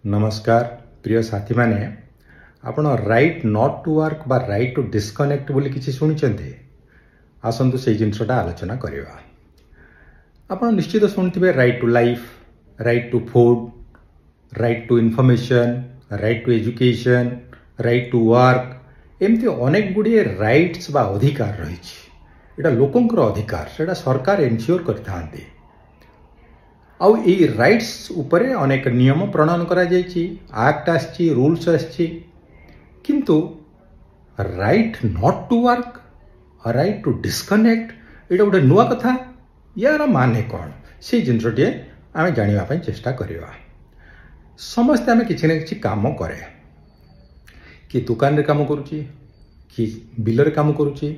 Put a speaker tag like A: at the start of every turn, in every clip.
A: नमस्कार प्रिय साथी माने आपण राइट नॉट टू वर्क बा राइट टू डिस्कनेक्ट बोली किसी शुणी आसतु से जिनसटा आलोचना करवा। आपण निश्चित शुणुवे right to life, right to food, right to information, right to education, right to work, एमती अनेक गुड़िए राइट्स बा अधिकार रही। एटा लोकंकर अधिकार, सेटा सरकार एनश्योर करथांती। आउ ये राइट्स उपरे अनेक नियम प्रणयन करा जायछि, एक्ट आछि, रूल्स आछि, किंतु right not to work, right to disconnect एटा गोटे नुआ कथा। यार माने कौन से जिनसटे आम जानापी चेष्टा करवा। समस्ते आम किसी न कि कम करे, कि दुकान रे काम करुच्ची, कि बिल रे काम करुच्ची,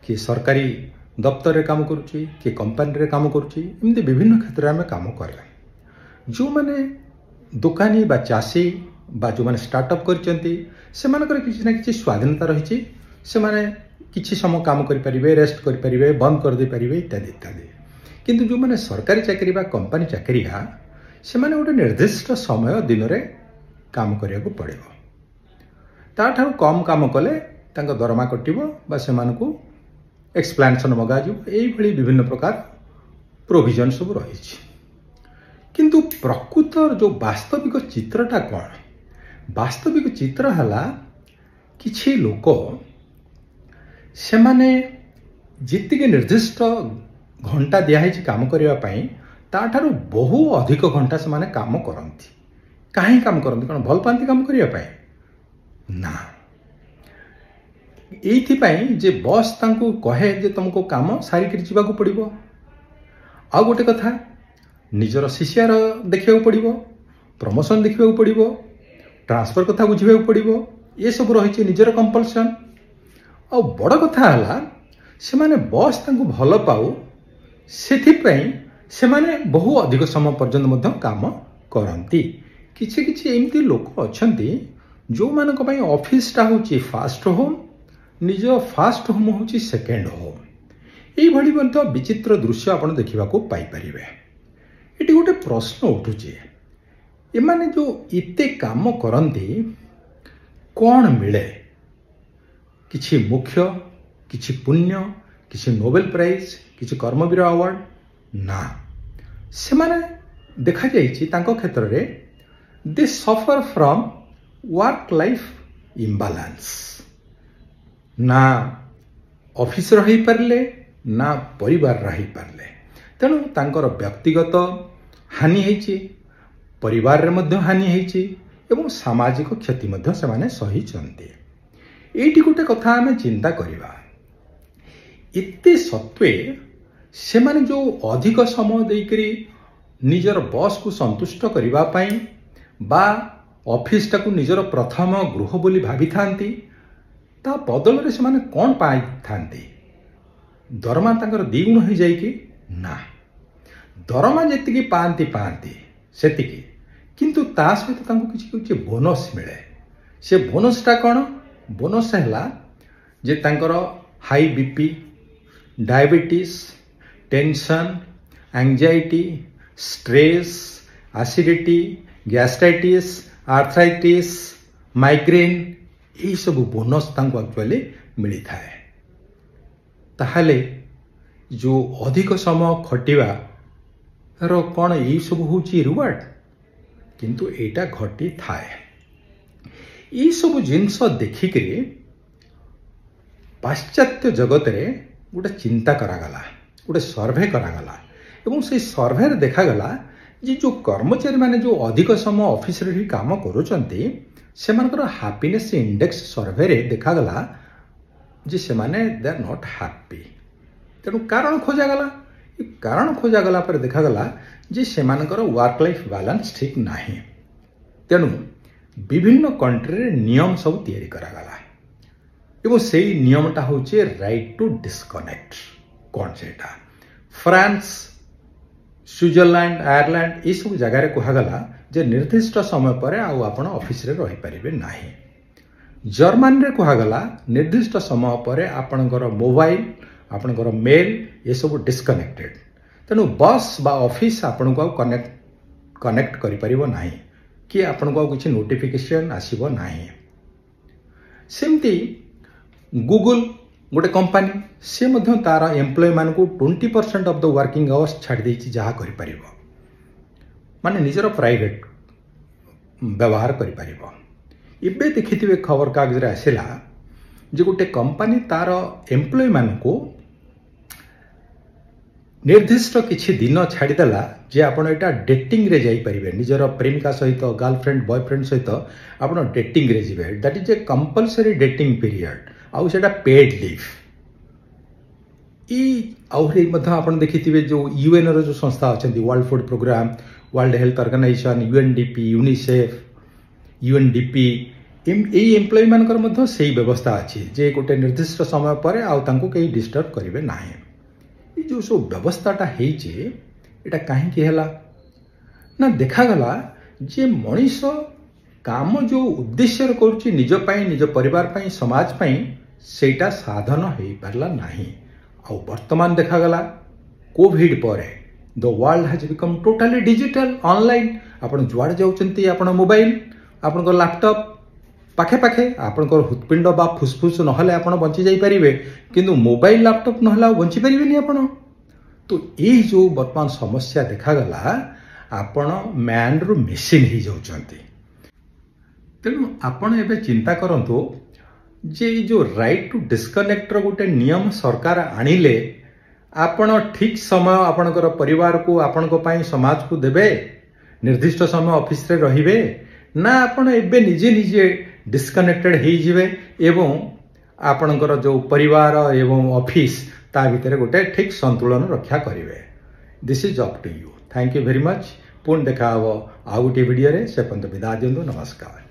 A: कि सरकारी दफ्तर रे काम करुच्ची, कि कंपनी रे काम करुच्ची, एमती विभिन्न क्षेत्र में काम करे। जो माने दुकानी बा चाषी बा जो माने स्टार्टअप करचंती से मानकर किसी ना किसी स्वाधीनता रही। से माने किसी समय काम करें, रेस्ट करें, बंद कर दे पारे इत्यादि इत्यादि। किंतु जो माने सरकारी चाकरी बा कंपनी चाकरिया से माने गोटे निर्दिष्ट समय दिन रे काम करिया को पड़िबो। ताठार कम काम कले तांका दरमा कटिबो बा से मानकु एक्सप्लानेशन मगाजु, एई भली विभिन्न प्रकार प्रोविजन सब रही। किंतु प्रकृत जो वास्तविक चित्रटा कौन? वास्तविक चित्र हला किछि लोक से माने जितके निर्दिष्ट घंटा दिया काम करने पाई ताठारु बहु अधिक घंटा से माने काम करती। कहीं काम करती कौन? भल पाती काम करने पाई ना। एइथिपाई जे बॉस तांको कहे जे तुमको काम सारिक जीवाक पड़िबो। आ गोटे कथा निजर शिष्यार देखा पड़ो, प्रमोशन देखा पड़ो, ट्रांसफर कथा बुझा पड़ो, ये सब रही निजर कंपल्सन। आ बड़ कथा है से माने बॉस तांको भल पाऊ से माने बहु अधिक समय पर्यंत काम करती। किछि किछि एमती लोक अछंती जो मानक पई ऑफिस टा होची फास्ट होम, निज फास्ट होम होची सेकेंड होम। एई भली विचित्र दृश्य आपण देखिबा को पाई परिबे। एटी गोटे प्रश्न उठुचे, एमाने जो इते काम करती कौन मिले? किछि मुख्य, किछि पुण्य, किछि नोबेल प्राइज, किछि कर्मवीर अवार्ड ना। से माने देखा जाइछि तांको क्षेत्र रे दे सफर फ्रॉम वर्क लाइफ इम्बालांस। ना ऑफिस रही पारले, ना परिवार रही पारले। तेणु तांकर व्यक्तिगत हानि होइछि, परिवार रे मध्य हानि होइछि एवं सामाजिक क्षति मध्य से माने सहिचंती। एइठी गोटे कथा आमे चिंता करिबा। इत्ते सत्वे से माने जो अधिक समय देकरी निजर बॉस को संतुष्ट करिबा पई बा ऑफिस टाकू निजर प्रथम गृह बोली भाबी थांती, ता बदल रे से माने कोन पाई थांती? दरमा तांकर द्विगुण हो जाए कि ना? दरमा जेतिकी पांती सेतिकी, किंतु ता सहित तांको किछि बोनस मिले। से बोनसटा कौन? बोनस है जे तांकर high BP, diabetes, tension, anxiety, stress, acidity, gastritis, arthritis, migraine, यही सब बोनस तांको एक्चुअली मिली थाए। ताहले जो अधिक समय खटिवा रो कौन यही सब होची रिवार्ड? किंतु एटा घटी थाए। यही सब जिनस देखिक पाश्चात्य जगत रे गोटे चिंता करागला, गोटे सर्वे करागला एवं से सर्वे रे देखागला जे जो कर्मचारी माने जो अधिक समय ऑफिस रे ही काम करूचंती से मानकर हैप्पीनेस इंडेक्स सर्वे रे देखागला जे से माने दे आर नॉट हैप्पी। तेणु कारण खोजागला। कारण खोजागला पर देखागला जे से मानकर वर्क लाइफ बैलेंस ठीक नाही। तेणु विभिन्न कंट्री रे नियम सब तैयारी करागला एवं सेही नियमटा होचे राइट टू डिस्कनेक्ट। कौन सेटा? फ्रांस, स्विट्जरलैंड, आयरलैंड ये सब जगह कहगला जे निर्दिष्ट समय पर आपण ऑफिस रे रही पारिबे नाही। जर्मन रे कहगला निर्दिष्ट समय पर आपणकर मोबाइल, आपणकर मेल ये सब डिस्कनेक्टेड। तेणु बस बा ऑफिस आपण को कनेक्ट करि परिबो नाही। कि आपको किसी नोटिफिकेशन आसीबो नाही। सेमती गूगल गोटे कंपनी से मध्य तार एम्प्लॉय मान को 20% ऑफ द वर्किंग आवर्स छाड़ देछि जहा करि परिबो, माने निजर प्राइवेट व्यवहार करि परिबो। इबे देखिथिबे खबर कागज रे आसिला जे गोटे कंपनी तार एम्प्लॉय मान को निर्दिष्ट किछि दिन छाड़ीदेला जे आपण एटा डेटिंग रे जाई परिबे, निजर प्रेमिका सहित गर्लफ्रेंड बॉयफ्रेंड सहित आपण डेटिंग रे जिवे। That is a compulsory dating period आउ सेटा पेड लीव। आउरे मध्य आपण देखिथिबे जो यूएन रो जो संस्था अछंती, world food programme, world health organisation, UNDP, UNICEF, UNDP, एई एम्प्लॉय मानकर मध्य सेही व्यवस्था अछि जे गोटे निर्दिष्ट समय पर आउ तांको केही डिस्टर्ब करिवे नाही। ई जो सो व्यवस्थाटा हेइचे एटा काहे कि हैला ना देखा गला जे मनीष काम जो उद्देश्य करूची निज पई, निज परिवार पई, समाज पई, सेटा साधन हेई परला नाही। आ वर्तमान देखा गला कोविड परे the world has become totally digital, online. आपण जुआड़ जाउचंती आपण मोबाइल, आपण लैपटॉप पाखे पाखे, आपण हृत्पिंड बा फुसफुस नहले आपण बंची जाई परिबे, किंतु मोबाइल लैपटॉप नहला बंची परिबेनी आपण। तो ये जो वर्तमान समस्या देखा गला आपण मैन रु मेसिन ही जाउचंती। तेणु आपण एबे चिंता करंतु जे जो राइट टू डिस्कनेक्ट रो गोटे नियम सरकार आनिले, आपण ठीक समय आपणकर परिवार को, आपणको पई, समाज को देबे, निर्दिष्ट समय ऑफिस रे रहिबे ना आपण एबे निजे निजे डिस्कनेक्टेड हेई जिवे एवं आपणकर जो परिवार एवं ऑफिस ता भितर गोटे ठीक संतुलन रक्षा करिवे। This is up to you. Thank you very much. पुन देखा हबो आ गोटे वीडियो रे, से पर्यंत विदा दियंतु। नमस्कार।